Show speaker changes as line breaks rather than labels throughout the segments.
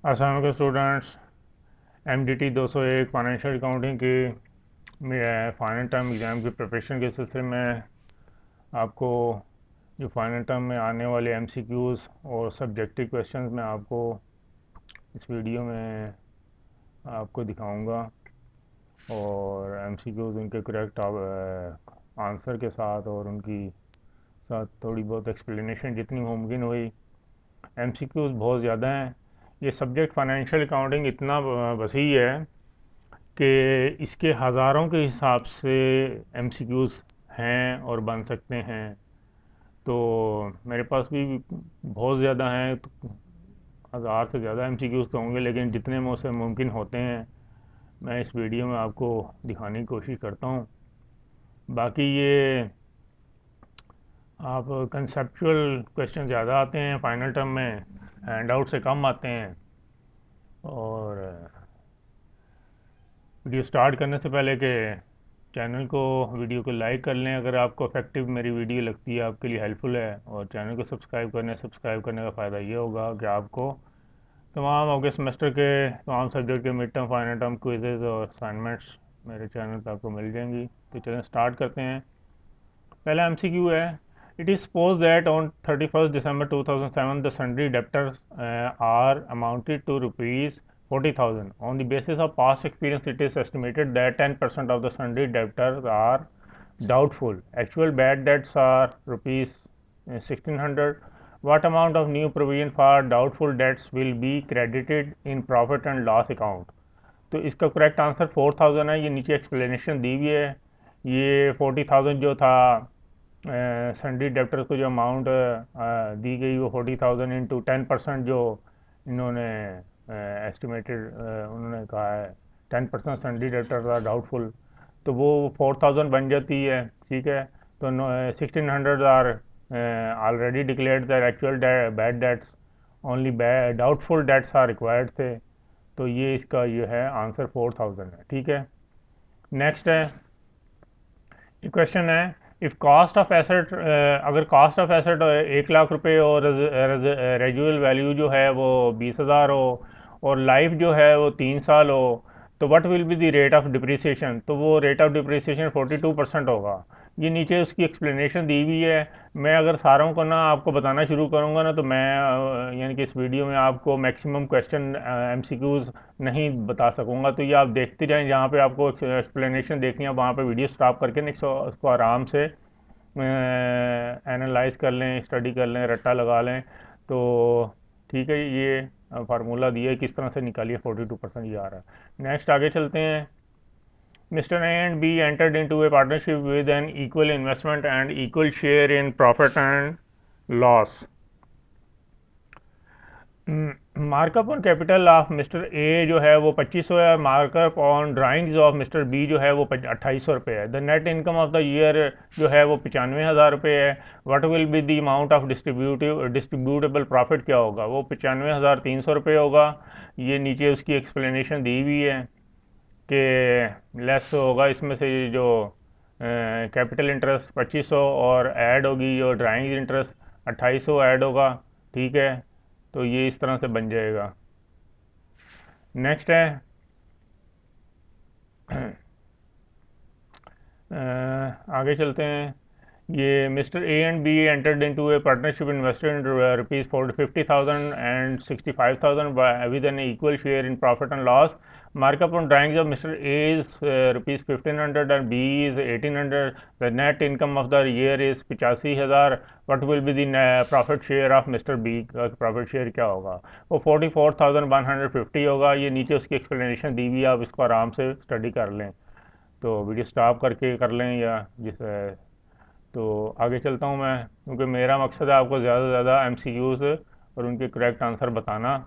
अस्सलाम वालेकुम students. MDT 201 financial accounting की फाइनल टर्म एग्ज़ाम की प्रिपरेशन के सिलसिले में आपको जो फाइनल टर्म में आने वाले MCQs और सब्जेक्टिव क्वेश्चंस मैं आपको इस वीडियो में आपको दिखाऊंगा और MCQs उनके करेक्ट आंसर के साथ और उनकी साथ थोड़ी बहुत एक्सप्लेनेशन जितनी मुमकिन हुई। MCQs बहुत ज़्यादा हैं। ये सब्जेक्ट फाइनेंशियल अकाउंटिंग इतना वसी है कि इसके हज़ारों के हिसाब से MCQs हैं और बन सकते हैं। तो मेरे पास भी बहुत ज़्यादा हैं, तो हज़ार से ज़्यादा MCQs तो होंगे, लेकिन जितने मुझसे मुमकिन होते हैं मैं इस वीडियो में आपको दिखाने की कोशिश करता हूँ। बाकी ये आप कंसेप्चुअल क्वेश्चन ज़्यादा आते हैं फाइनल टर्म में, हैंड आउट से कम आते हैं। और वीडियो स्टार्ट करने से पहले कि वीडियो को लाइक कर लें अगर आपको इफेक्टिव मेरी वीडियो लगती है, आपके लिए हेल्पफुल है। और चैनल को सब्सक्राइब करने का फ़ायदा ये होगा कि आपको तमाम आपके सेमेस्टर के तमाम सब्जेक्ट के mid term, final term quizzes और असाइनमेंट्स मेरे चैनल पर आपको मिल जाएंगी। तो चलें स्टार्ट करते हैं। पहला MCQ है, it is suppose that on 31st December 2007 the sundry debtors are amounted to rupees 40,000. On the basis of past experience, it is estimated that 10% of the sundry debtors are doubtful. Actual bad debts are rupees 1,600. What amount of new provision for doubtful debts will be credited in profit and loss account? तो इसका correct answer 4,000 है। ये नीचे explanation दी हुई है। ये 40,000 जो था सन्ड्री डेप्टर्स को जो अमाउंट दी गई वो 40,000 इंटू 10% जो इन्होंने एस्टिमेटेड उन्होंने कहा है 10% सन्ड्री डेप्टर्स आर डाउटफुल, तो वो 4,000 बन जाती है। ठीक है, तो 1,600 are already declared that actual bad debts, only doubtful debts are required थे। तो ये इसका ये है आंसर 4,000 है। ठीक है, नेक्स्ट है क्वेश्चन है, इफ़ कॉस्ट ऑफ एसेट, अगर कॉस्ट ऑफ एसेट 1,00,000 रुपये और रेजुअल वैल्यू जो है वो 20,000 हो और लाइफ जो है वो 3 साल हो, तो what will be the rate of depreciation? तो वो रेट ऑफ डिप्रिसिएशन 42% होगा। ये नीचे उसकी एक्सप्लेनेशन दी हुई है। मैं अगर सारों को ना आपको बताना शुरू करूँगा ना तो मैं यानी कि इस वीडियो में आपको मैक्सिमम क्वेश्चन MCQs नहीं बता सकूँगा। तो ये आप देखते जाएं, जहाँ पे आपको एक्सप्लेनेशन देखनी है वहाँ पे वीडियो स्टॉप करके नेक्स्ट उसको आराम से एनालाइज कर लें, स्टडी कर लें, रट्टा लगा लें। तो ठीक है, ये फार्मूला दिया है किस तरह से निकालिए 42% ये आ रहा है। नेक्स्ट आगे चलते हैं। Mr. A and B entered into a partnership with an equal investment and equal share in profit and loss. Markup on capital of mister A जो है वो 2,500 है। Markup on drawings of mister B जो है वो 2,800 रुपये है। The net income of the year जो है वो 95,000 रुपये है। What will be the amount of distributable profit क्या होगा? वो 95,300 रुपये होगा। ये नीचे उसकी एक्सप्लेनेशन दी हुई है कि लेस होगा इसमें से जो कैपिटल इंटरेस्ट 2,500 और ऐड होगी जो ड्राइंग इंटरेस्ट 2,800 ऐड होगा। ठीक है, तो ये इस तरह से बन जाएगा। नेक्स्ट है आगे चलते हैं। ये mister A and B entered into a partnership invested rupees 50,000 and 65,000 with an equal share in profit and loss. Markup on drawings of Mr. A is rupees 1,500 and B is 1,800. The net income of the year is 85,000. What will be the profit share of Mr. B? का profit share क्या होगा? वो 44,150 होगा। ये नीचे उसकी explanation दी हुई है, आप इसको आराम से स्टडी कर लें। तो वीडियो स्टॉप करके कर लें या तो आगे चलता हूँ मैं, क्योंकि मेरा मकसद है आपको ज़्यादा से ज़्यादा MCQs और उनके करेक्ट आंसर बताना।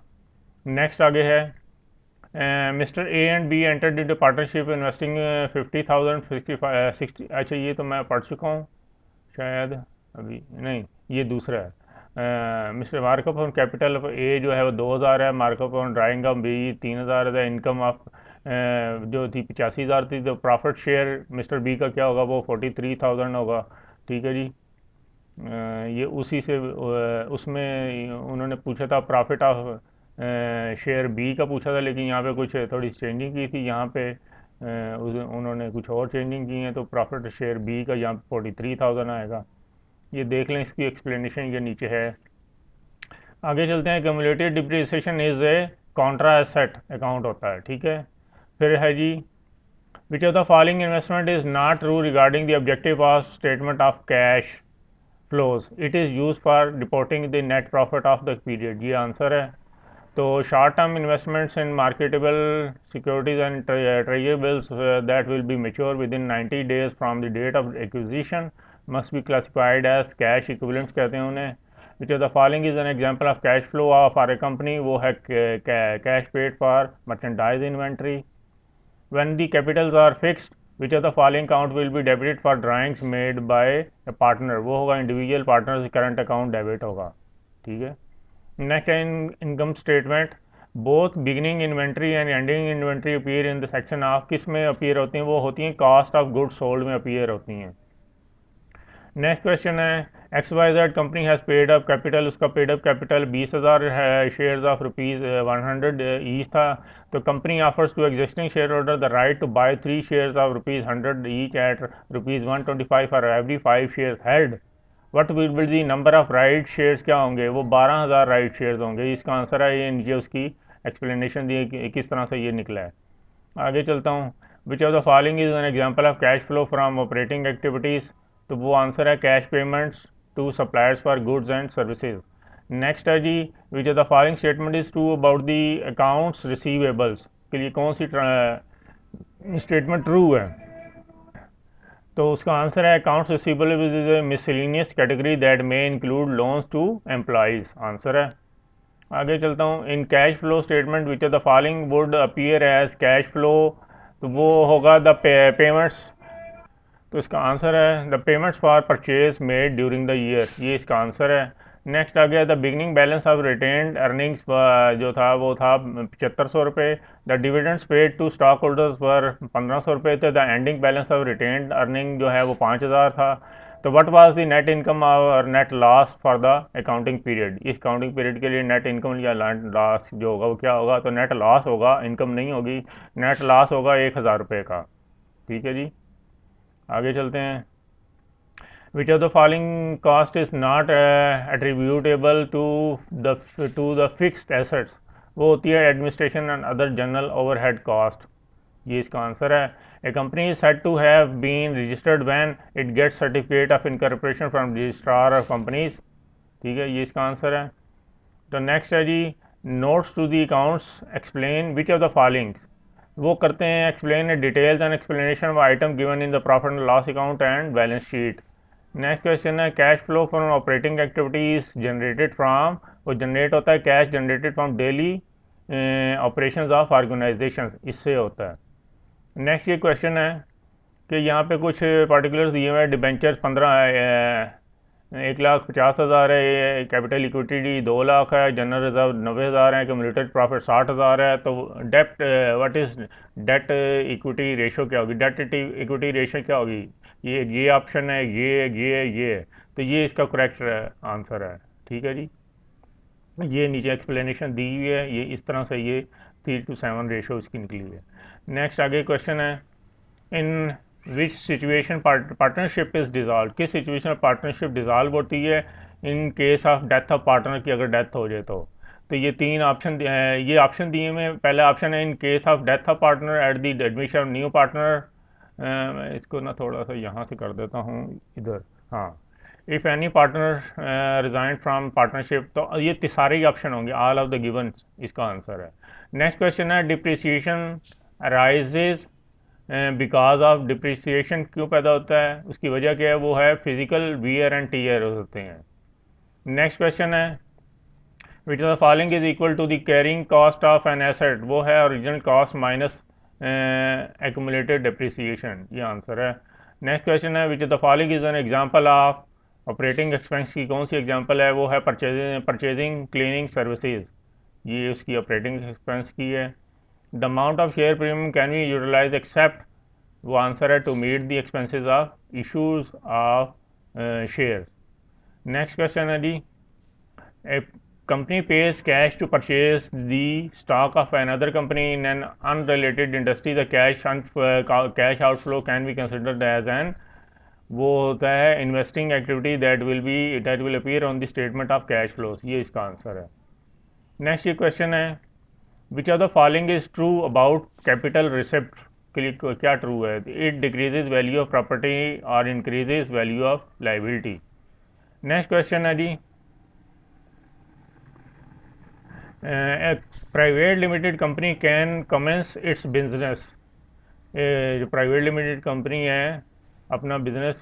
नेक्स्ट आगे है, mister A and B entered into partnership investing 50,000 60। अच्छा, ये तो मैं पढ़ चुका हूँ शायद, अभी नहीं, ये दूसरा है। Mister markup on capital of A जो है वो 2,000 है। Markup on drawing of B 3,000 है। इनकम ऑफ जो थी 85,000 थी। तो प्रॉफिट शेयर मिस्टर बी का क्या होगा? वो 43,000 होगा। ठीक है जी, ये उसी से उसमें उन्होंने पूछा था प्रॉफिट ऑफ शेयर बी का पूछा था, लेकिन यहाँ पे कुछ थोड़ी चेंजिंग की थी, यहाँ पे उन्होंने कुछ और चेंजिंग की है, तो प्रॉफिट शेयर बी का यहाँ 43,000 आएगा। ये देख लें, इसकी एक्सप्लेनेशन ये नीचे है। आगे चलते हैं। Cumulative depreciation is a contra asset account होता है, ठीक है। फिर है जी, which of the following investment is not true regarding the objective of statement of cash flows, it is use for reporting the net profit of the period. ये answer है। तो short term investments in marketable securities and tradables that will be mature within 90 days from the date of acquisition must be classified as cash equivalents कहते हैं उन्हें। Which of the following is an example of cash flow of or a company, वो है cash paid for merchandise inventory. When the capitals are fixed, which of the following account will be debited for drawings made by a partner, वो होगा individual partner current account debit होगा, ठीक है। Next है income statement, both beginning inventory and ending inventory appear in the section of, किस में appear होती हैं, वो होती हैं कॉस्ट ऑफ गुड्स सोल्ड में अपीयर होती हैं। नेक्स्ट क्वेश्चन है, XYZ company has paid up capital, उसका पेड अप कैपिटल 20,000 है, शेयर्स ऑफ ₹100 ईच था। तो company offers to existing share holder the right to buy 3 shares of ₹100 each at ₹125 for every 5 shares held. What will be the number of right shares, क्या होंगे, वो 12,000 right shares होंगे। इसका answer है ये नीचे उसकी एक्सप्लेनेशन दी है किस तरह से ये निकला है। आगे चलता हूँ। Which of the following is an example of cash flow from operating activities, तो वो आंसर है cash payments to suppliers for goods and services. Next है जी, which of the following statement is true about the accounts receivables, के लिए कौन सी statement true है, तो उसका आंसर है accounts receivable is a miscellaneous category that may include loans to employees, answer है। आगे चलता हूँ। In cash flow statement which of the following would appear as cash flow, तो वो होगा द पेमेंट्स, तो इसका आंसर है the payments for purchase made during the year, ये इसका आंसर है। नेक्स्ट आ गया the beginning balance of retained earnings, जो था वो था 7500 रुपये। The dividends paid to stock holders पर 1500 रुपये थे। The ending balance of retained earning जो है वो 5000 था। तो what was the net income और net loss for the accounting period, इस अकाउंटिंग पीरियड के लिए नेट इनकम या लॉस जो होगा वो क्या होगा, तो नेट लॉस होगा, इनकम नहीं होगी। नेट लॉस होगा 1000 रुपये का, ठीक है जी। आगे चलते हैं। Which of the following cost is not attributable to the fixed assets, वो होती है administration and other general overhead cost, ये इसका आंसर है। A company is said to have been registered when it gets certificate of incorporation from registrar of companies, ठीक है, ये इसका आंसर है। तो नेक्स्ट है जी, notes to the accounts explain which of the following, वो करते हैं explain A details and explanation of item given in the profit and loss account and balance sheet. Next question है, cash flow from operating activities generated from, वो generate होता है cash generated from daily operations of organisation, इससे होता है। Next ये question है कि यहाँ पे कुछ पार्टिकुलर्स दिए हुए हैं, डिबेंचर्स 1,50,000 है, कैपिटल इक्विटी 2 लाख है, जनरल रिजर्व 90,000 है, क्यूमुलेटेड प्रॉफिट 60,000 है। तो डेप्ट what is debt equity ratio क्या होगी, डेट इक्विटी रेशो क्या होगी, ये ऑप्शन है, ये तो ये इसका करेक्ट आंसर है, ठीक है जी। ये नीचे एक्सप्लेनेशन दी हुई है, ये इस तरह से ये 3:7 रेशो इसकी निकली है। नेक्स्ट आगे क्वेश्चन है, in which situation partnership is dissolve, किस सिचुएशन में पार्टनरशिप डिज़ॉल्व होती है, in case of death of partner की अगर डेथ हो जाए तो ये 3 ऑप्शन ये ऑप्शन दिए में पहला ऑप्शन है in case of death of partner at the admission of new partner, मैं इसको ना थोड़ा सा यहाँ से कर देता हूँ इधर, हाँ, if any partner resign from partnership, तो ये सारे ही ऑप्शन होंगे, ऑल ऑफ द गिवन इसका आंसर है। नेक्स्ट क्वेश्चन है, depreciation arises because of, depreciation क्यों पैदा होता है, उसकी वजह क्या है, वो है फिजिकल वियर एंड टीयर होते हैं। नेक्स्ट क्वेश्चन है, which of the following is equal to the carrying cost of an asset, वो है original cost minus accumulated depreciation, ये आंसर है। नेक्स्ट क्वेश्चन है, which of the following is an example of operating expense की कौन सी example है, वो है परचेजिंग क्लीनिंग सर्विसेज, ये उसकी ऑपरेटिंग एक्सपेंस की है। The amount of share premium can be utilize except, वो आंसर है to meet the expenses of issues of share. Next question है G, A company pays cash to purchase the stock of another company in an unrelated industry, the cash outflow can be considered as an वो होता है investing activity that will appear on the statement of cash flows. ये इसका answer है। Next ये question है, which of the following is true about capital receipt के लिए क्या ट्रू है? It decreases value of property और increases value of liability. Next question है जी, private limited company can commence its business. जो प्राइवेट लिमिटेड कंपनी है अपना बिजनेस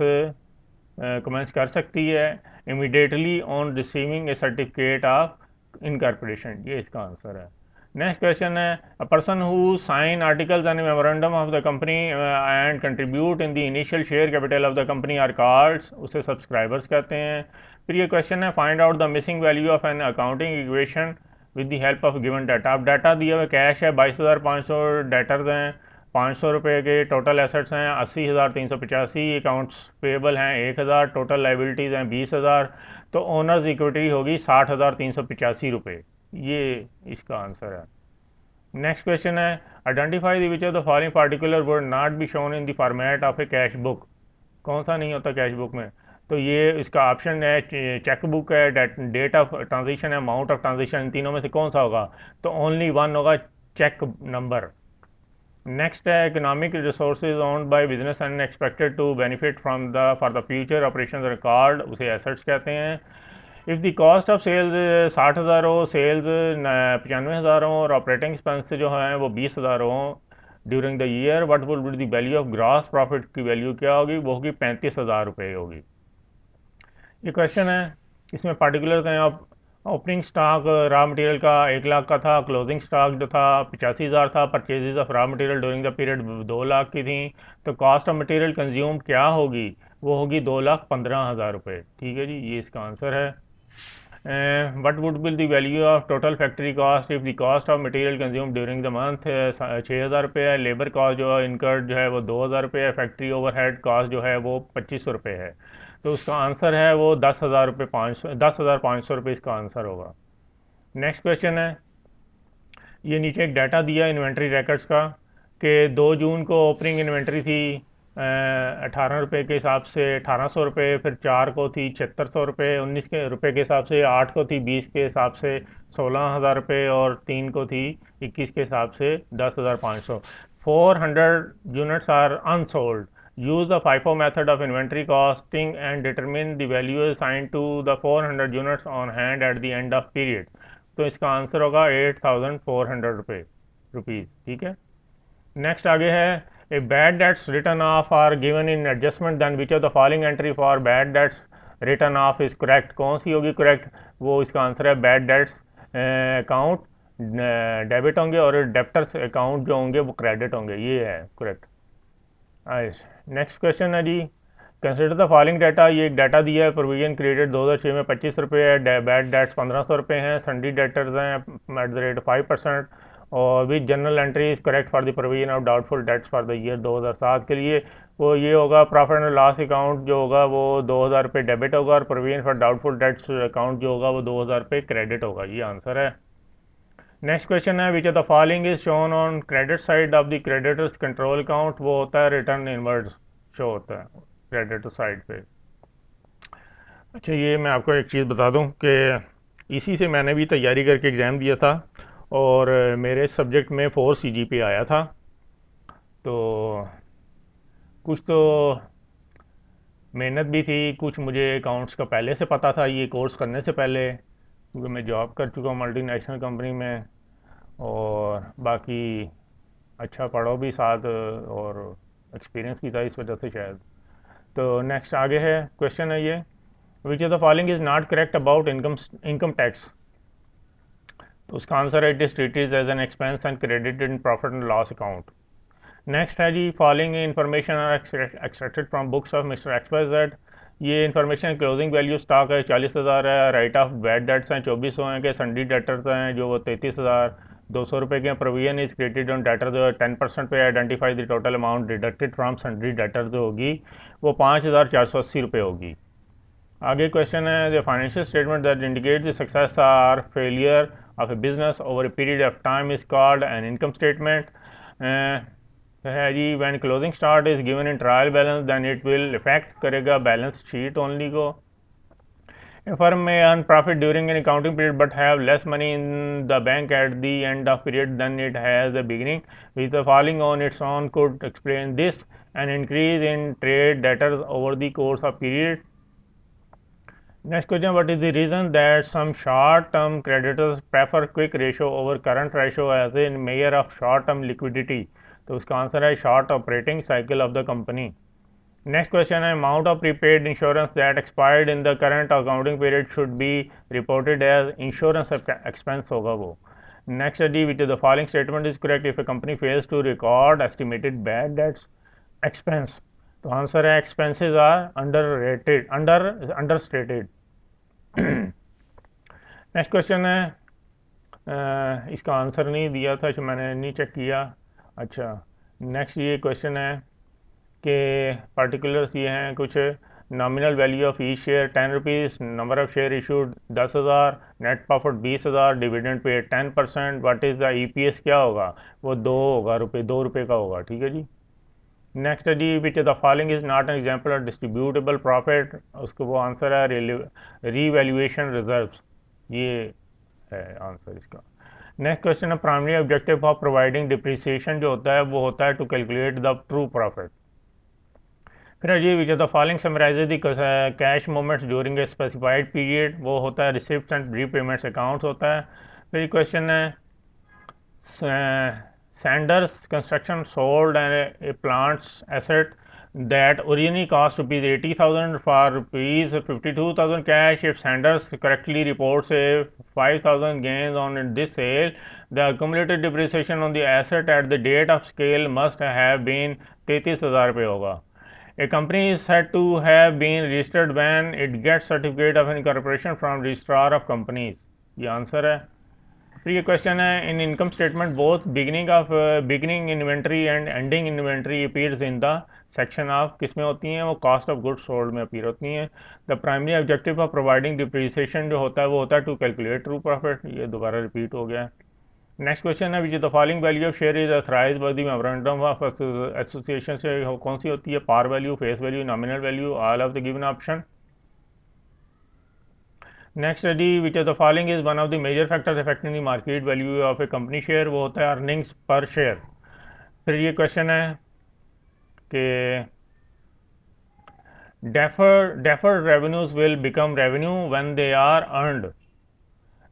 कमेंस कर सकती है immediately on receiving a certificate of incorporation. ये इसका आंसर है। नेक्स्ट क्वेश्चन है, a person who sign articles and memorandum of the company and contribute in the initial share capital of the company are called, उसे subscribers कहते हैं। फिर ये question है, find out the missing value of an accounting equation with the help of given data. अब data दिया हुआ cash है 22,500, डेटर्स हैं 500 रुपये के, टोटल एसेट्स हैं 80,385, अकाउंट्स पेबल हैं 1,000, टोटल लाइबिलिटीज़ हैं 20,000, तो ओनर्स इक्विटी होगी 60,385 रुपये। ये इसका आंसर है। नेक्स्ट क्वेश्चन है, identify the which of the following particular would not be shown in the format of A cash book. कौन सा नहीं होता कैश बुक में? तो ये इसका ऑप्शन है, चेक बुक है, डेट ऑफ ट्रांजेक्शन है, अमाउंट ऑफ ट्रांजेक्शन, इन तीनों में से कौन सा होगा? तो ओनली वन होगा, चेक नंबर। नेक्स्ट है, economic resources owned by business and expected to benefit from the for the future operation record, उसे एसेट्स कहते हैं। If the cost of sales 60,000 हो, सेल्स 95,000 हो और ऑपरेटिंग एक्सपेंस जो हैं वो 20,000 हो during the year, what would be the value of gross profit की वैल्यू क्या होगी? वो होगी 35,000 रुपये होगी। ये क्वेश्चन है, इसमें पार्टिकुलर हैं आप, ओपनिंग स्टॉक रॉ मटेरियल का 1 लाख का था, क्लोजिंग स्टॉक जो था 85,000 था, purchases of raw material during the period 2 lakh की थी, तो कॉस्ट ऑफ मटेरियल कंज्यूम क्या होगी? वो होगी 2,15,000 रुपये। ठीक है जी, ये इसका आंसर है। What would be the value of total factory cost if the cost of material consume during the month? 6,000 रुपये है। लेबर कॉस्ट जो है इनकर्ड जो है वो 2,000 रुपये है। फैक्ट्री ओवरहेड कॉस्ट जो है वो 2,500 रुपये है। तो उसका आंसर है वो 10,500 रुपये इसका आंसर होगा। नेक्स्ट क्वेश्चन है, ये नीचे एक डाटा दिया इन्वेंट्री रिकॉर्ड्स का कि 2 जून को ओपनिंग इन्वेंट्री थी 18 रुपये के हिसाब से 1,800 रुपये, फिर 4 को थी 7,600 रुपये, 19 के रुपये के हिसाब से 8 को थी 20 के हिसाब से 16,000 रुपये और 3 को थी 21 के हिसाब से 10,500। 400 units are unsold. Use the FIFO method of inventory costing and determine the value assigned to the 400 units on hand at the end of period। तो इसका आंसर होगा 8,400 रुपीज़। ठीक है। नेक्स्ट आगे है, a bad debts written off are given in adjustment then which of the following entry for bad debts written off is correct? कौन सी होगी करेक्ट? वो इसका आंसर है बैड डेट्स अकाउंट डेबिट होंगे और डेप्टर्स अकाउंट जो होंगे वो क्रेडिट होंगे। ये है करेक्ट। नेक्स्ट क्वेश्चन है जी, कंसिडर द फॉलोइंग डाटा। ये एक डाटा दिया है, प्रोविजन क्रिएटेड 2006 में 25 रुपये है, बैड डेट्स 1,500 रुपये हैं, सन्डी डेटर्स हैं @ 5%, और which general entry is correct for the provision of doubtful debts for the year 2007 के लिए? वो ये होगा, प्रॉफिट एंड लॉस अकाउंट जो होगा वो 2,000 रुपये डेबिट होगा और provision for doubtful dates account जो होगा वो 2,000 रुपये क्रेडिट होगा। ये आंसर है। नेक्स्ट क्वेश्चन है, which of the following is shown on credit side of the creditors control account? वो होता है रिटर्न इनवर्ड्स शो होता है क्रेडिटर साइड पे। अच्छा, ये मैं आपको एक चीज़ बता दूं कि इसी से मैंने भी तैयारी करके एग्ज़ाम दिया था और मेरे सब्जेक्ट में 4 CGPA आया था। तो कुछ तो मेहनत भी थी, कुछ मुझे अकाउंट्स का पहले से पता था ये कोर्स करने से पहले, क्योंकि मैं जॉब कर चुका हूँ मल्टीनेशनल कंपनी में, और बाकी अच्छा पढ़ो भी साथ और एक्सपीरियंस भी था इस वजह से शायद। तो नेक्स्ट आगे है, क्वेश्चन है ये, which of the following is not correct about income tax? तो उसका आंसर है, it is treated as an expense and credited in profit and loss account. Next है जी, following information are extracted from books of mister XYZ। ये information closing value stock है 40,000 है, right of bad debts हैं 2400 हैं, के सन्डी debtors हैं जो वो 33,200 रुपये के, provision is created on debtor जो है 10% पे, identify the total amount deducted from sundry debtor जो होगी वो 5,480 रुपये होगी। आगे क्वेश्चन है the financial statement that indicate the success और failure of a business over a period of time is called an income statement है जी। When closing start is given in trial balance then it will effect करेगा balance sheet only को। A firm may earn profit during an accounting period but have less money in the bank at the end of period than it has the beginning, which the falling on its own could explain this. An increase in trade debtors over the course of period. Next question, what is the reason that some short-term creditors prefer quick ratio over current ratio as a measure of short-term liquidity? तो उसका answer है short operating cycle of the company. Next question, amount of prepaid insurance that expired in the current accounting period should be reported as insurance expense होगा वो. Next study, which of the following statement is correct if a company fails to record estimated bad debts expense? तो answer है expenses are understated. Next question है इसका answer नहीं दिया था, मैंने नहीं चेक किया। अच्छा, नेक्स्ट ये क्वेश्चन है कि पर्टिकुलर्स ये हैं कुछ। Nominal value of each share 10 rupees, number of share issued 10,000, net profit 20,000, dividend pay 10%, what is the EPS क्या होगा? वो 2 होगा, ₹2 का होगा। ठीक है जी। नेक्स्ट है जी, which the following is not an example of distributable profit? उसको वो आंसर है रीवैल्यूएशन रिजर्व्स, ये है आंसर इसका। नेक्स्ट क्वेश्चन है primary objective of providing depreciation जो होता है वो होता है to calculate the true profit. फिर जी which the following summarises the cash movements during a specified period? वो होता है रिसिप्ट्स एंड रीपेमेंट्स अकाउंट्स होता है। फिर क्वेश्चन है Sanders Construction sold a plant's asset that originally cost ₹80,000 for ₹52,000 cash. If Sanders correctly reports a 5,000 gains on this sale, the accumulated depreciation on the asset at the date of sale must have been 33,000 रुपये होगा। A company is said to have been registered when it gets certificate of incorporation from registrar of companies, ये answer है। फिर ये question है इन income statement both beginning inventory and ending inventory appears in the section of किस में होती हैं? वो कॉस्ट ऑफ गुड्स सोल्ड में अपीयर होती हैं। The primary objective of providing depreciation जो होता है वो होता है टू कैलकुलेट ट्रू प्रॉफिट, ये दोबारा रिपीट हो गया। नेक्स्ट क्वेश्चन है which the following value of share is authorised by the memorandum of association से कौन सी होती है? Par value, face value, nominal value, all of the given option. Next study which of the following is one of the major factors affecting the market value of a company share? वो होता है earnings पर share. फिर ये question है कि deferred revenues will become revenue when they are earned.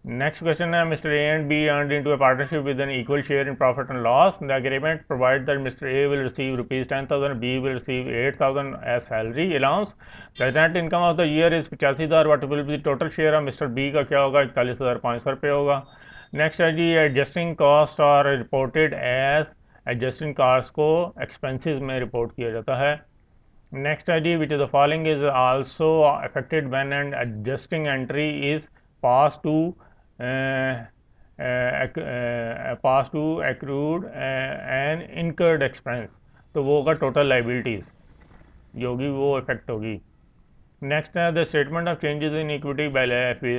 Next question है Mr. A and B earned into a partnership with an equal share in profit and loss. The agreement provides that Mr. A will receive ₹10,000, B will receive 8,000 as salary allowance. The net income of the year is 85,000. What will be the total share of Mr. B का क्या होगा? 41,500 रुपये होगा। Next है जी adjusting cost और reported as, adjusting cost को expenses में रिपोर्ट किया जाता है। नेक्स्ट है जी which the following is also affected when an adjusting entry is pass to accrued and incurred expense, तो वो होगा टोटल लाइबिलिटीज़ जो होगी वो इफेक्ट होगी। नेक्स्ट है the statement of changes in equity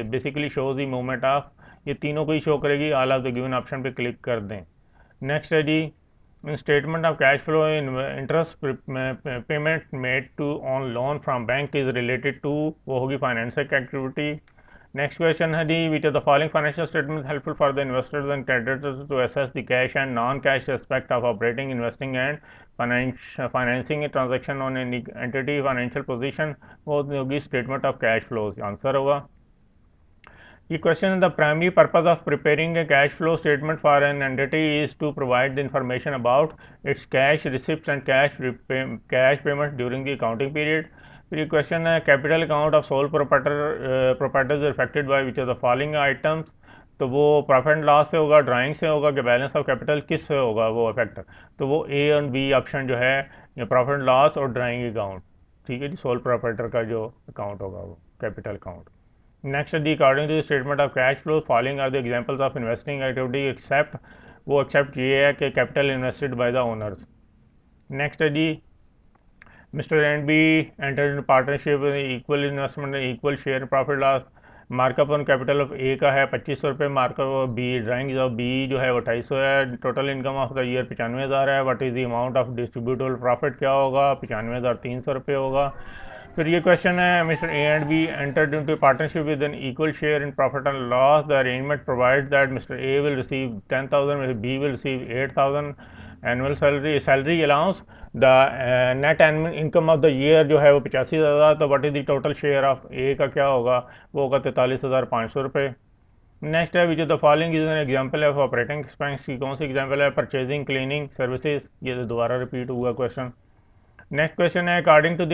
basically shows the movement of, ये तीनों को ही शो करेगी, all of the given option पे क्लिक कर दें। नेक्स्ट है जी statement of cash flow in interest payment made to on loan from bank is related to, वो होगी फाइनेंसिंग एक्टिविटी। नेक्स्ट क्वेश्चन है जी which of the following financial statement helpful for the investors and creditors to assess the cash and non cash aspect of operating investing and financing a transaction on an entity financial position, वो होगी statement of cash flows, answer होगा। ये question the primary purpose of preparing a cash flow statement for an entity is to provide the information about its cash receipts and cash payment during the accounting period. फिर ये question है capital account of sole proprietors effected by which of the following items, तो वो profit and loss से होगा, drawing से होगा, कि बैलेंस ऑफ कैपिटल किस से होगा वो इफेक्ट? तो वो ए और बी ऑप्शन जो है प्रॉफिट एंड लॉस और ड्राइंग अकाउंट, ठीक है जी, सोल प्रोप्राइटर का जो अकाउंट होगा वो capital account. Next the according to statement of cash flow following are the examples of investing activity except, वो एक्सेप्ट ये है कि capital invested by the owners. Next है जी mister and B enter in partnership equal investment equal share profit loss. Markup on capital of A का है 2500 रुपये, markup B drawing of B जो है वो 250 है। Total income of the year 95,000 है। What is the amount of distributable profit क्या होगा? 95,300 रुपये होगा। फिर ये क्वेश्चन है, mister A and B entered into partnership with an equal share in profit and loss. The arrangement provides that mister A will receive 10,000, B will receive 8,000 annual salary allowance. The net income of the year जो है वो 85,000। तो what is the total share of A का क्या होगा? वो होगा 43,500 रुपये। नेक्स्ट है, which of the following is an example of operating expense की कौन सी एग्जांपल है? Purchasing, cleaning, services. ये तो दोबारा रिपीट हुआ क्वेश्चन। नेक्स्ट क्वेश्चन है, according to the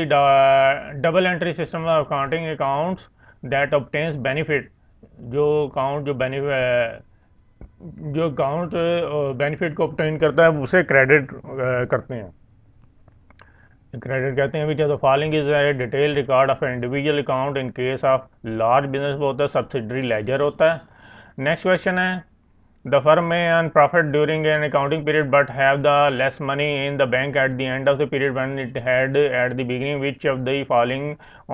double entry system of accounting accounts that obtains benefit. जो अकाउंट जो अकाउंट बेनिफिट को ऑब्टेन करता है उसे क्रेडिट करते हैं, क्रेडिट कहते हैं। Which of the following is a detail record of individual account in case of large business वो होता है सब्सिडरी लेजर होता है। नेक्स्ट क्वेश्चन है, द फर्म में earn profit during an accounting period but have the less money in the bank at the end of the period when it had at the beginning. Which of the following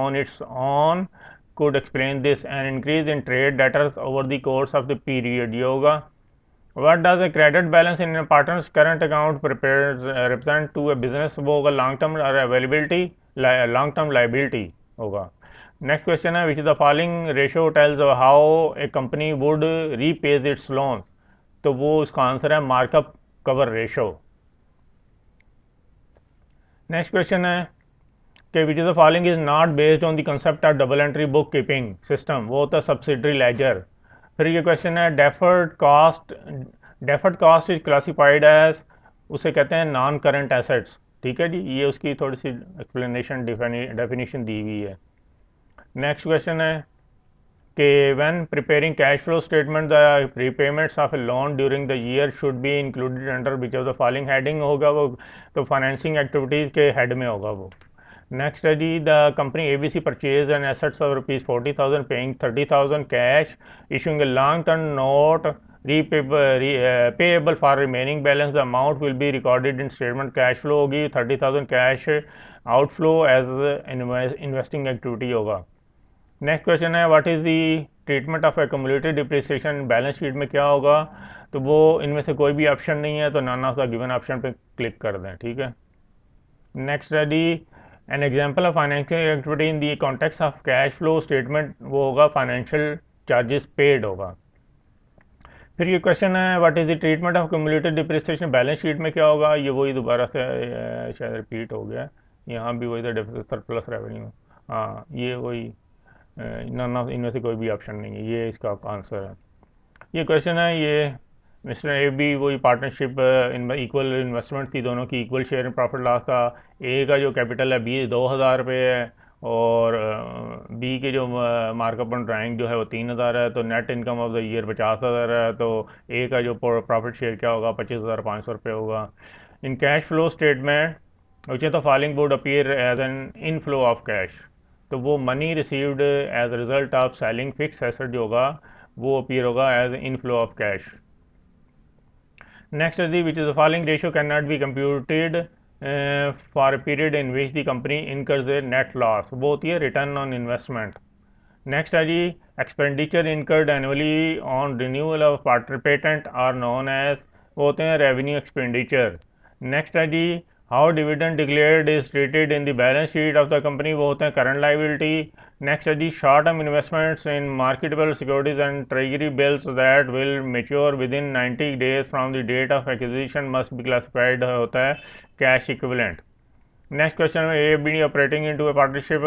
on its own could explain this? An increase in trade debtors over the course of the period. ये होगा, what does a credit balance in a partner's current account represent to a business? वो होगा long term availability, long term liability होगा। Next question है, which the following ratio tells how a company would repays its loan. तो वो उसका answer है markup cover ratio. Next question है कि which is the following is not based on the concept of double entry book keeping system. वो होता है subsidiary ledger. फिर ये क्वेश्चन है, deferred cost is classified as, उसे कहते हैं नॉन करंट एसेट्स। ठीक है जी, ये उसकी थोड़ी सी एक्सप्लेनेशन डेफिनेशन दी हुई है। नेक्स्ट क्वेश्चन है कि when preparing cash flow statement the prepayments of a loan during the year should be included under which of the following heading होगा? वो तो फाइनेंसिंग एक्टिविटीज़ के हेड में होगा वो। नेक्स्ट है जी, the company ABC purchase an assets of ₹40,000 paying 30,000 cash issuing a long term note payable for remaining balance. The amount will be recorded in statement cash flow होगी। 30,000 cash outflow as investing activity होगा। Next question है, what is the treatment of accumulated depreciation balance sheet में क्या होगा? तो वो इनमें से कोई भी ऑप्शन नहीं है, तो none of the given option पे क्लिक कर दें। ठीक है। नेक्स्ट है D, an example of financial activity in the context of cash flow statement, वो होगा फाइनेंशियल चार्जेस पेड होगा। फिर ये क्वेश्चन है, what is the treatment of accumulated depreciation balance sheet में क्या होगा? ये वही दोबारा से शायद रिपीट हो गया, यहाँ भी वही था सरप्लस रेवेन्यू। हाँ, ये वही नन ऑफ इनमें से कोई भी ऑप्शन नहीं है, ये इसका आंसर है। ये क्वेश्चन है, ये मिस्टर ए बी वही पार्टनरशिप इक्वल इन्वेस्टमेंट थी, दोनों की equal share in profit loss था। ए का जो कैपिटल है 2,000 रुपये है और बी के जो मार्कअप ऑन ड्राइंग जो है वो 3,000 है। तो net income of the year 50,000 है। तो ए का जो प्रॉफिट शेयर क्या होगा? 25,500 रुपये होगा। In cash flow statement which the following would appear as an inflow of cash. तो वो money received as result of selling fix asset जो होगा वो अपीयर होगा as inflow of cash. Next is the which is the following ratio can not be computed for a period in which the company incurs a net loss. वो होती है return on investment. Next है G, expenditure incurred annually on renewal of patent are known as, वो होते हैं revenue expenditure. Next है जी, how dividend declared is treated in the balance sheet of the company, वो होते हैं करंट लाइबिलिटी। नेक्स्ट है जी, short term investments in marketable securities and treasury bills that will mature within 90 days from the date of acquisition must be classified, होता है cash equivalent. Next question में, A B operating into a partnership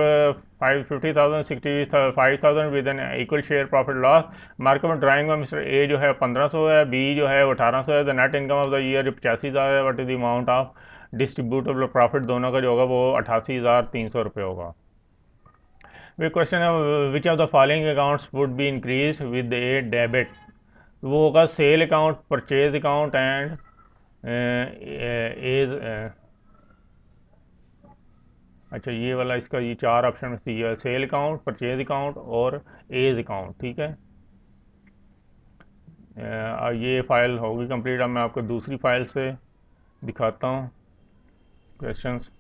50,000 65,000 with an equal share profit loss. Markup drawing में mister A जो है 1,500 है, B जो है वो 1,800 है। The net income of the year 85,000 है। What is the amount of distributable profit दोनों का जो होगा वो 88,300 रुपये होगा। वे क्वेश्चन है, which of the following accounts would be increase with a debit. वो होगा sale account, purchase account and as. अच्छा, ये वाला इसका ये 4 ऑप्शन में से है, सेल अकाउंट, परचेज अकाउंट और एज अकाउंट। ठीक है। ये फाइल होगी कंप्लीट। अब मैं आपको दूसरी फाइल से दिखाता हूँ क्वेश्चंस।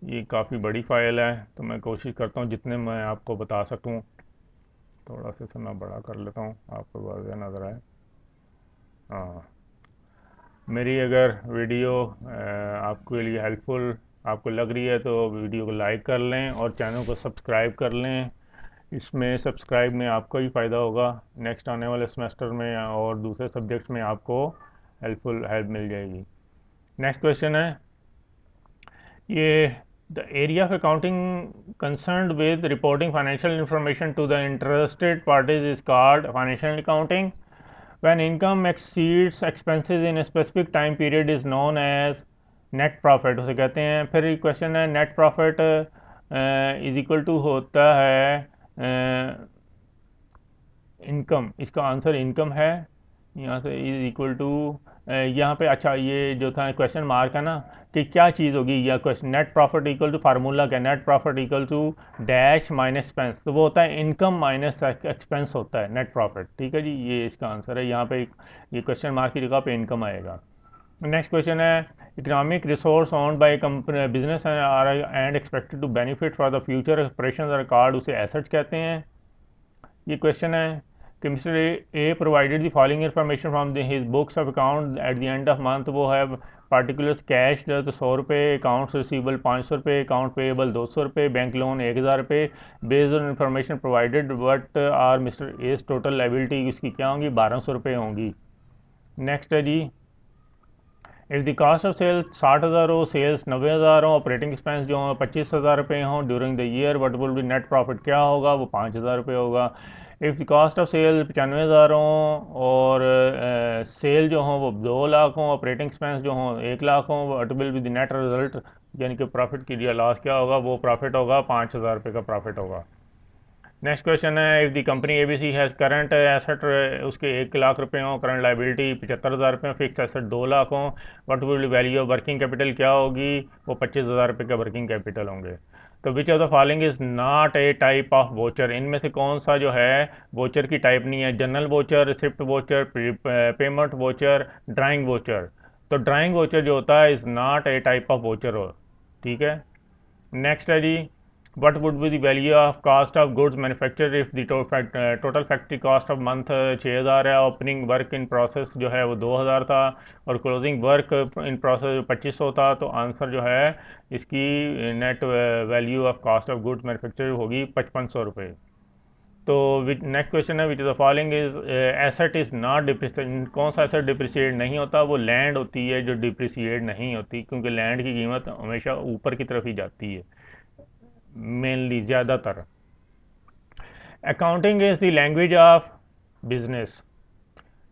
ये काफ़ी बड़ी फ़ाइल है, तो मैं कोशिश करता हूँ जितने मैं आपको बता सकूँ। थोड़ा सा इसे मैं बड़ा कर लेता हूँ, आपको वाज़ेह नज़र आए। हाँ, मेरी अगर वीडियो आपके लिए हेल्पफुल आपको लग रही है तो वीडियो को लाइक कर लें और चैनल को सब्सक्राइब कर लें। इसमें सब्सक्राइब में आपको ही फ़ायदा होगा, नेक्स्ट आने वाले सेमेस्टर में और दूसरे सब्जेक्ट्स में आपको हेल्प मिल जाएगी। नेक्स्ट क्वेश्चन है ये, the area of accounting concerned with reporting financial information to the interested parties is called financial accounting. When income exceeds expenses in a specific time period is known as net profit, उसे कहते हैं। फिर क्वेश्चन है net profit is equal to होता है income, इसका answer income है। यहाँ से इज इक्वल टू यहाँ पे, अच्छा ये जो था क्वेश्चन मार्क है ना, कि क्या चीज़ होगी या question net profit equal to formula क्या, net profit equal to dash minus expense, तो वो होता है इनकम माइनस एक्सपेंस होता है नेट प्रॉफिट। ठीक है जी, ये इसका आंसर है। यहाँ पे ये क्वेश्चन मार्क की जगह पे इनकम आएगा। नेक्स्ट क्वेश्चन है economic resource owned by company business and expected to benefit for the future operation are called, उसे एसेट्स कहते हैं। ये क्वेश्चन है कि mister A provided the following information from his books of account at the end of month, वो है particulars cash तो 100 रुपये, अकाउंट्स रिसीवेबल 500 रुपये, अकाउंट पेएबल 200 रुपये, बैंक लोन 1000 रुपये। Based on information provided what are mister as total liability, उसकी क्या होंगी, 1200 रुपये होंगी। नेक्स्ट है जी, if the cost of sale 60,000 हो, सेल्स 90,000 हो, ऑपरेटिंग एक्सपेंस जो हो 25,000 रुपये हों during the year, what will be net profit क्या होगा, वो 5,000 रुपये होगा। If the cost of sale 95,000 हों और सेल जो हों वो 2 लाख हों, ऑपरेटिंग एक्सपेंस जो हों 1 लाख हों, what will be the net result, यानी कि प्रॉफिट की लॉस क्या होगा, वो प्रॉफिट होगा 5,000 रुपये का प्रॉफिट होगा। नेक्स्ट क्वेश्चन है if the company ABC has current asset, उसके 1 लाख रुपए हों, करंट लाइबिलिटी 75,000 रुपये, फिक्स एसेट 2 लाख हों, what will value of working capital क्या होगी, वो 25,000 रुपये का वर्किंग कैपिटल होंगे। तो विच of the following is not a type of voucher, इनमें से कौन सा जो है वोचर की टाइप नहीं है, general voucher, receipt voucher, payment voucher, drawing voucher. तो ड्राइंग वोचर जो होता है is not a type of voucher हो। ठीक है, नेक्स्ट है जी, what would be the value of cost of goods manufactured if the total factory cost of month 6,000 है, opening work in process जो है वो 2,000 था और क्लोजिंग वर्क इन प्रोसेस 2500 था। तो आंसर जो है इसकी net value of cost of goods manufactured होगी 5500 रुपये। तो नेक्स्ट क्वेश्चन है which is the following is asset is not depreciate, कौन सा एसेट डिप्रिसिएट नहीं होता, वो लैंड होती है जो डिप्रिसिएट नहीं होती, क्योंकि लैंड की कीमत हमेशा ऊपर की तरफ ही जाती है मेनली ज़्यादातर। Accounting is the language of business.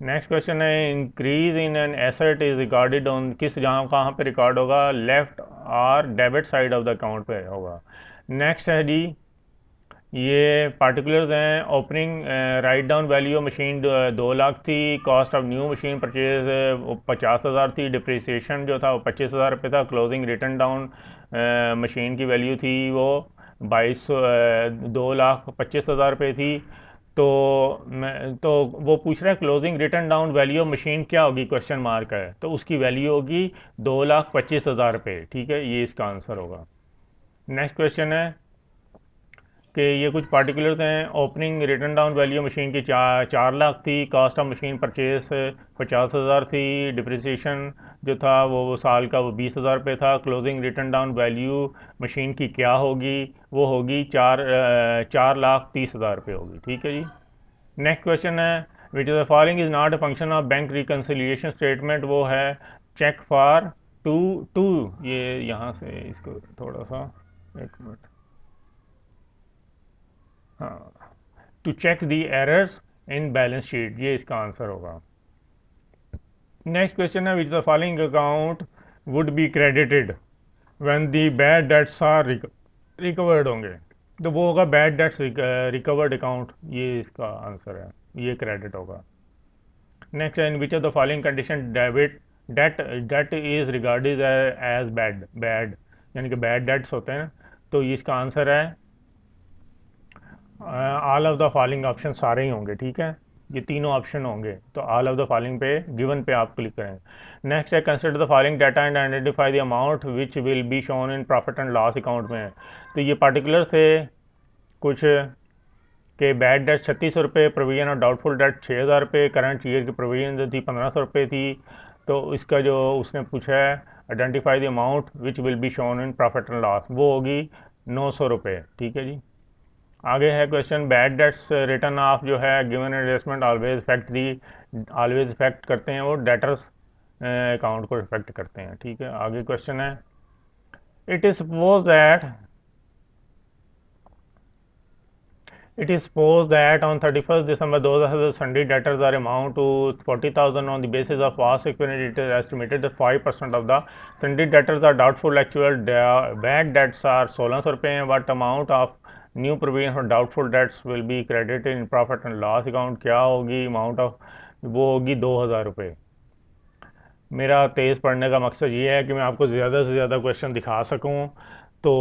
Next question है increase in an asset is recorded on, किस जहाँ कहाँ पे रिकॉर्ड होगा, लेफ्ट और debit side of the account पे होगा। नेक्स्ट है जी, ये पार्टिकुलर्स हैं opening write down value machine 2 lakh थी, cost of new machine purchase 50,000 थी, डिप्रिसिएशन जो था वो 25,000 रुपये था, क्लोजिंग रिटर्न डाउन मशीन की वैल्यू थी वो 2,25,000 रुपये थी। तो वो पूछ रहा है closing written down value of machine क्या होगी, क्वेश्चन मार्क है, तो उसकी वैल्यू होगी 2,25,000 रुपये। ठीक है, ये इसका आंसर होगा। नेक्स्ट क्वेश्चन है कि ये कुछ पार्टिकुलर्स हैं opening return down value machine की 4 लाख थी, कास्ट ऑफ मशीन परचेज 50,000 थी, डिप्रिसिएशन जो था वो साल का वो 20,000 रुपये था, closing written down value machine की क्या होगी, वो होगी 4,30,000 रुपये होगी। ठीक है जी। नेक्स्ट क्वेश्चन है which is the following is not a function of bank reconciliation statement, वो है चेक फॉर टू टू, ये यहाँ से इसको थोड़ा सा, एक मिनट, हाँ, to check the errors in balance sheet, ये इसका आंसर होगा। नेक्स्ट क्वेश्चन है which the following account would be credited when the bad debts are recovered होंगे, तो वो होगा बैड डेट्स रिकवर्ड अकाउंट, ये इसका आंसर है, ये क्रेडिट होगा। Next in which of the following condition debit debt debt is regarded as bad, यानी कि बैड डेट्स होते हैं, तो इसका आंसर है all of the following option सारे ही होंगे। ठीक है, ये तीनों ऑप्शन होंगे, तो ऑल ऑफ द फॉलोइंग पे गिवन पे आप क्लिक करेंगे। नेक्स्ट है consider the following data and identify the amount which will be shown in profit and loss account में। तो ये पार्टिकुलर थे कुछ के बैड डेट 3600 रुपये, प्रोविजन और डाउटफुल डेट 6000 रुपये, करंट ईयर की प्रोविजन जो थी 1500 रुपये थी। तो इसका जो उसने पूछा है identify the amount which will be shown in profit and loss, वो होगी 900 रुपये। ठीक है जी। आगे है question bad debts written of जो है गिवन एडजस्टमेंट ऑलवेज इफेक्ट दी, ऑलवेज इफेक्ट करते हैं वो डेटर्स अकाउंट को इफेक्ट करते हैं। ठीक है। आगे क्वेश्चन है it is suppose that on 31st December 2000 sundry debtors are amount to 40,000 on the basis of past experience. It is estimated that 5% of the sundry debtors are doubtful. Actual bad debts are 1600 रुपये। What amount of new provision for doubtful debts will be credited in profit and loss account? क्या होगी amount of, वो होगी 2000 रुपये। मेरा तेज़ पढ़ने का मकसद ये है कि मैं आपको ज़्यादा से ज़्यादा क्वेश्चन दिखा सकूँ, तो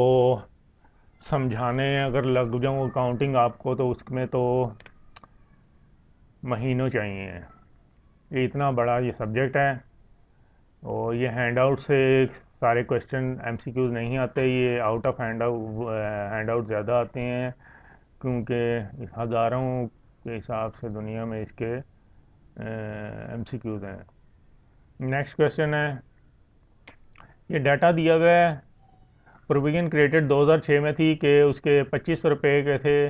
समझाने अगर लग जाऊँ अकाउंटिंग आपको तो उसमें तो महीनों चाहिए। ये इतना बड़ा ये सब्जेक्ट है, और ये हैंड आउट से सारे क्वेश्चन एमसीक्यूज नहीं आते, ये आउट ऑफ हैंड आउट ज़्यादा आते हैं, क्योंकि हज़ारों के हिसाब से दुनिया में इसके एमसीक्यूज हैं। नेक्स्ट क्वेश्चन है, ये डाटा दिया हुआ है प्रोविजन क्रिएटेड 2006 में थी कि उसके 2500 रुपये के थे,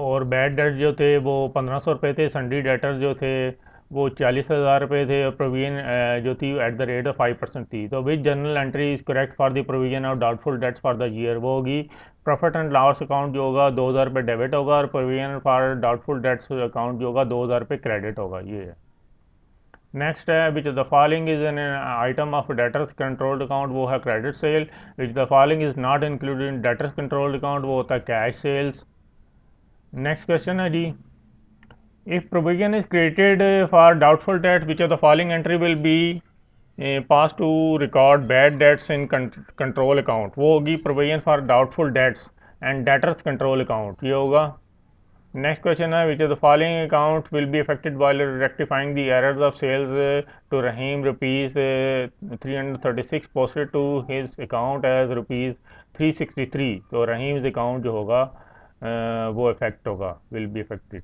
और बैड डेट जो थे वो 1500 रुपये थे, सन्डी डेटर जो थे वो 40,000 रुपये थे, और प्रोविजन जो थी एट द रेट ऑफ 5% थी। तो which journal entry is correct for the provision of doubtful debts for the year, वो होगी प्रॉफिट एंड लॉस अकाउंट जो होगा 2000 रुपये डेबिट होगा, और provision for doubtful dates account जो होगा 2000 रुपये क्रेडिट होगा। ये है। नेक्स्ट है which the following is an item of debtors controlled account, वो है credit sale. Which the following is not included in debtors controlled account, वो होता है कैश सेल्स। नेक्स्ट क्वेश्चन है जी, if provision is created for doubtful debt which of the following entry will be pass to record bad debts in control account, वो होगी provision for doubtful debts and debtors control account, ये होगा। Next question है which of the following account will be affected by rectifying the errors of sales to Rahim rupees 336 posted to his account as rupees 363। तो Rahim account जो होगा वो effect होगा, will be affected.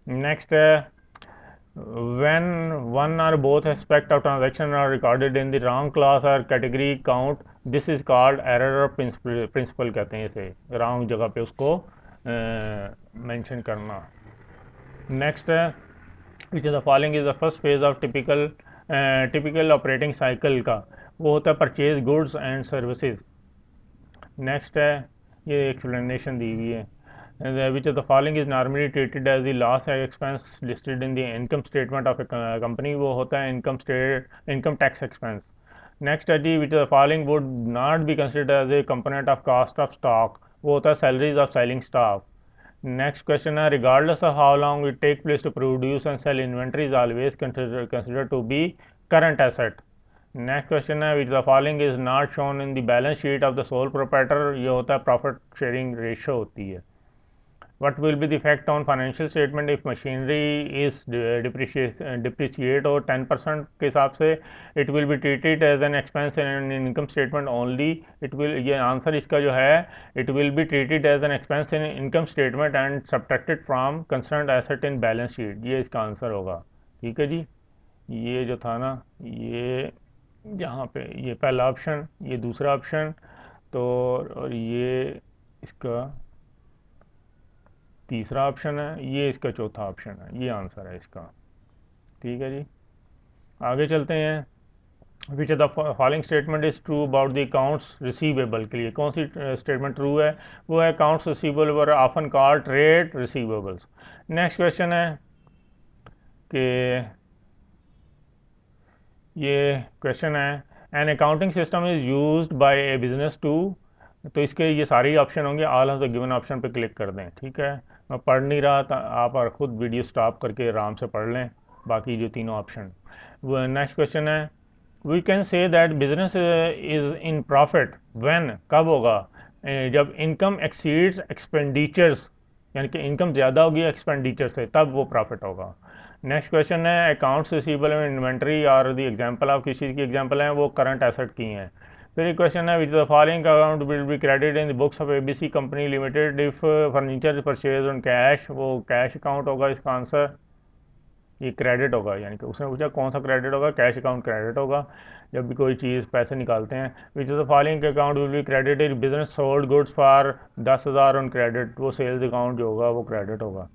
Next है when one or both aspect of transaction are recorded in the wrong class or category count, this is called error of principle कहते हैं इसे, wrong जगह पे उसको मेंशन करना। नेक्स्ट है which the following is the first phase of typical operating cycle का, वो होता है purchase goods and services. Next है, ये एक्सप्लेनेशन दी हुई है, which of the following is normally treated as the loss expense listed in the income statement of a company, वो होता है income tax expense। नेक्स्ट है जी, which of the following would not be considered as a component of cost of stock, वो होता है salaries of selling staff। Next question है, regardless of how long it take place to produce and sell, inventory is always considered to be current asset। Next question है, which of the following is not shown in the balance sheet of the sole proprietor, ये होता है profit sharing ratio होती है। What will be the effect on financial statement if machinery is depreciate और 10% के हिसाब से, it will be treated as an expense in income statement only, it will, ये आंसर इसका जो है, it will be treated as an expense in income statement and subtracted from concerned asset in balance sheet, ये इसका answer होगा। ठीक है जी। ये जो था ना, ये यहाँ पे ये पहला ऑप्शन, ये दूसरा ऑप्शन, तो और ये इसका तीसरा ऑप्शन है, ये इसका चौथा ऑप्शन है, ये आंसर है इसका। ठीक है जी। आगे चलते हैं, which the following statement is true about the accounts receivable के लिए, कौन सी स्टेटमेंट ट्रू है, वो है accounts receivable were often called trade receivables. Next question है कि ये क्वेश्चन है, an accounting system is used by a business to, तो इसके ये सारे ऑप्शन होंगे, all of the given option पे क्लिक कर दें। ठीक है, मैं पढ़ नहीं रहा था, आप और ख़ुद वीडियो स्टॉप करके आराम से पढ़ लें बाकी जो तीनों ऑप्शन। नेक्स्ट क्वेश्चन है, we can say that business is in profit when, कब होगा, जब इनकम एक्सीड्स एक्सपेंडिचर्स यानी कि इनकम ज़्यादा होगी एक्सपेंडिचर से, तब वो प्रॉफिट होगा। नेक्स्ट क्वेश्चन है अकाउंट्स रिसीवेबल में इन्वेंट्री और दी एग्जांपल ऑफ किस चीज़ की एग्जांपल है, वो करंट एसेट की हैं। फिर एक क्वेश्चन है which the following account will B credit in the books of ABC company limited if furniture purchase on cash, वो कैश अकाउंट होगा इसका आंसर, ये क्रेडिट होगा। यानी कि उसने पूछा कौन सा क्रेडिट होगा, कैश अकाउंट क्रेडिट होगा जब भी कोई चीज़ पैसे निकालते हैं। Which is the following account will B credit business sold goods for 10,000 on credit, वो सेल्स अकाउंट जो होगा वो क्रेडिट होगा।